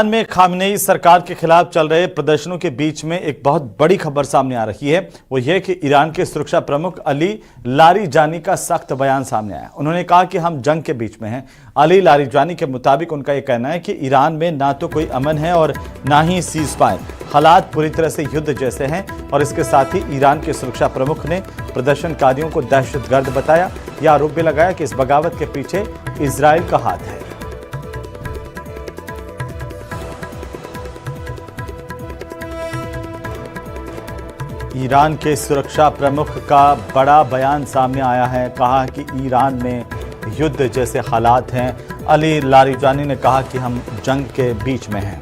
Iran में Khamenei सरकार के खिलाफ चल रहे प्रदर्शनों के बीच में एक बहुत बड़ी खबर सामने आ रही है। वो ये कि ईरान के सुरक्षा प्रमुख अली लारिजानी का सख्त बयान सामने आया। उन्होंने कहा कि हम जंग के बीच में हैं। अली लारिजानी के मुताबिक उनका ये कहना है कि ईरान में ना तो कोई अमन है और ना ही सीज फायर। हालात पूरी तरह से युद्ध जैसे हैं। और इसके साथ ही ईरान के सुरक्षा प्रमुख ने प्रदर्शनकारियों को दहशतगर्द बताया। यह आरोप भी लगाया कि इस बगावत के पीछे इजराइल का हाथ है। ईरान के सुरक्षा प्रमुख का बड़ा बयान सामने आया है। कहा कि ईरान में युद्ध जैसे हालात हैं। अली लारिजानी ने कहा कि हम जंग के बीच में हैं।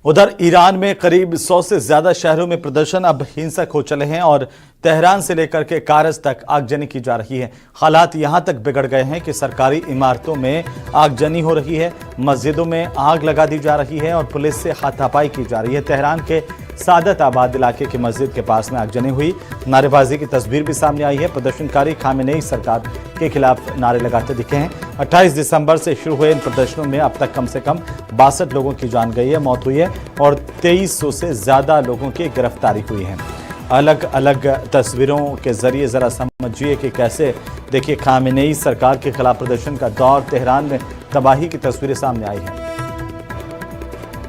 उधर ईरान में करीब 100 से ज्यादा शहरों में प्रदर्शन अब हिंसक हो चले हैं और तेहरान से लेकर के कारज तक आगजनी की जा रही है। हालात यहां तक बिगड़ गए हैं कि सरकारी इमारतों में आगजनी हो रही है, मस्जिदों में आग लगा दी जा रही है और पुलिस से हाथापाई की जा रही है। तेहरान के सादत आबाद इलाके की मस्जिद के पास में आगजनी हुई। नारेबाजी की तस्वीर भी सामने आई है। प्रदर्शनकारी खामेनेई सरकार के खिलाफ नारे लगाते दिखे हैं। 28 दिसंबर से शुरू हुए इन प्रदर्शनों में अब तक कम से कम 62 लोगों की जान गई है, मौत हुई है और 2300 से ज्यादा लोगों की गिरफ्तारी हुई है। अलग अलग तस्वीरों के जरिए जरा समझिए कि कैसे देखिए खामेनेई सरकार के खिलाफ प्रदर्शन का दौर। तेहरान में तबाही की तस्वीरें सामने आई हैं।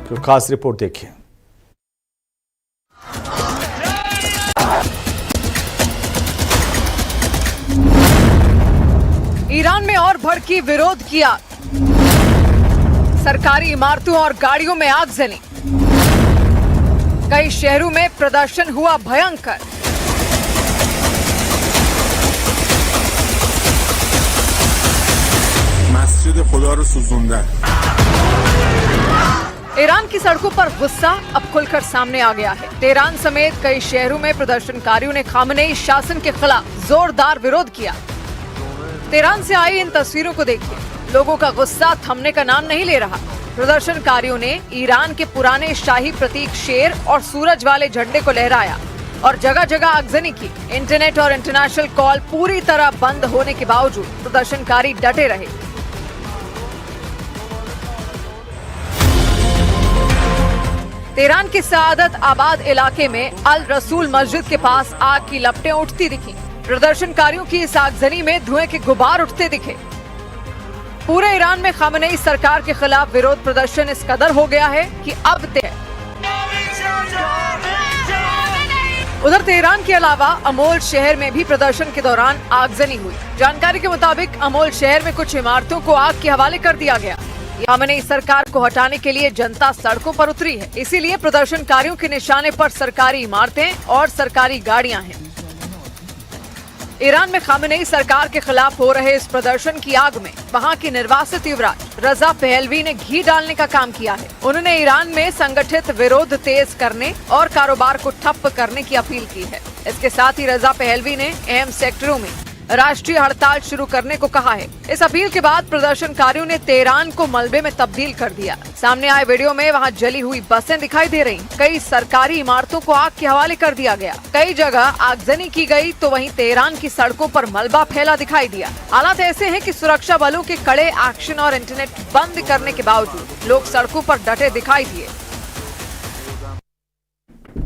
तो खास रिपोर्ट देखिए। ईरान में और भड़की विरोध किया। सरकारी इमारतों और गाड़ियों में आगजनी। कई शहरों में प्रदर्शन हुआ भयंकर। मस्जिद खुदा रो सुजूंदन। ईरान की सड़कों पर गुस्सा अब खुलकर सामने आ गया है। तेहरान समेत कई शहरों में प्रदर्शनकारियों ने खामेनेई शासन के खिलाफ जोरदार विरोध किया। तेहरान से आई इन तस्वीरों को देखिए। लोगों का गुस्सा थमने का नाम नहीं ले रहा। प्रदर्शनकारियों ने ईरान के पुराने शाही प्रतीक शेर और सूरज वाले झंडे को लहराया और जगह जगह आगजनी की। इंटरनेट और इंटरनेशनल कॉल पूरी तरह बंद होने के बावजूद प्रदर्शनकारी डटे रहे। तेहरान के सादत आबाद इलाके में अल रसूल मस्जिद के पास आग की लपटें उठती दिखी। प्रदर्शनकारियों की इस आगजनी में धुएं के गुबार उठते दिखे। पूरे ईरान में खामेनेई सरकार के खिलाफ विरोध प्रदर्शन इस कदर हो गया है कि अब उधर तेहरान के अलावा अमोल शहर में भी प्रदर्शन के दौरान आगजनी हुई। जानकारी के मुताबिक अमोल शहर में कुछ इमारतों को आग के हवाले कर दिया गया। खामेनेई सरकार को हटाने के लिए जनता सड़कों पर उतरी है। इसीलिए प्रदर्शनकारियों के निशाने पर सरकारी इमारतें और सरकारी गाड़ियां हैं। ईरान में खामेनेई सरकार के खिलाफ हो रहे इस प्रदर्शन की आग में वहां की निर्वासित युवराज रजा पहलवी ने घी डालने का काम किया है। उन्होंने ईरान में संगठित विरोध तेज करने और कारोबार को ठप्प करने की अपील की है। इसके साथ ही रजा पहलवी ने अहम सेक्टरों में राष्ट्रीय हड़ताल शुरू करने को कहा है। इस अपील के बाद प्रदर्शनकारियों ने तेहरान को मलबे में तब्दील कर दिया। सामने आए वीडियो में वहां जली हुई बसें दिखाई दे रही। कई सरकारी इमारतों को आग के हवाले कर दिया गया। कई जगह आगजनी की गई तो वहीं तेहरान की सड़कों पर मलबा फैला दिखाई दिया। हालात ऐसे हैं कि सुरक्षा बलों के कड़े एक्शन और इंटरनेट बंद करने के बावजूद लोग सड़कों पर डटे दिखाई दिए।